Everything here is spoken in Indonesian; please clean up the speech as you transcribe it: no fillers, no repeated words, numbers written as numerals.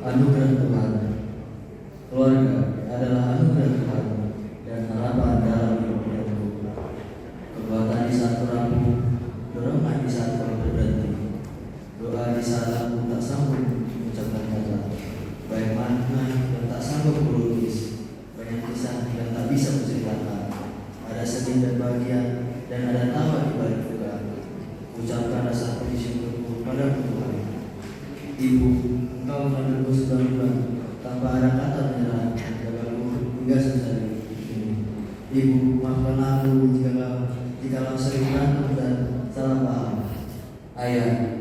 anugerah Tuhan. Keluarga adalah anugerah Tuhan dan harapan dalam hidupku. Kekuatan di saat rapuh, dorongan di saat kau berhenti, doa di saat aku tak sanggup mengucapkan kata, baik makna yang tak sanggup melukis, banyak kisah yang tak bisa menceritakan, ada sedih dan bahagia dan ada tawa di balik duka. Ucapkan rasa puji syukurku padamu Tuhan. Ibu, Engkau menebus sebulan tanpa ada kata menyerah, jagaku hingga selesai ini. Ibu, maafkan aku jikalau sering berantem dan salah paham. Ayah,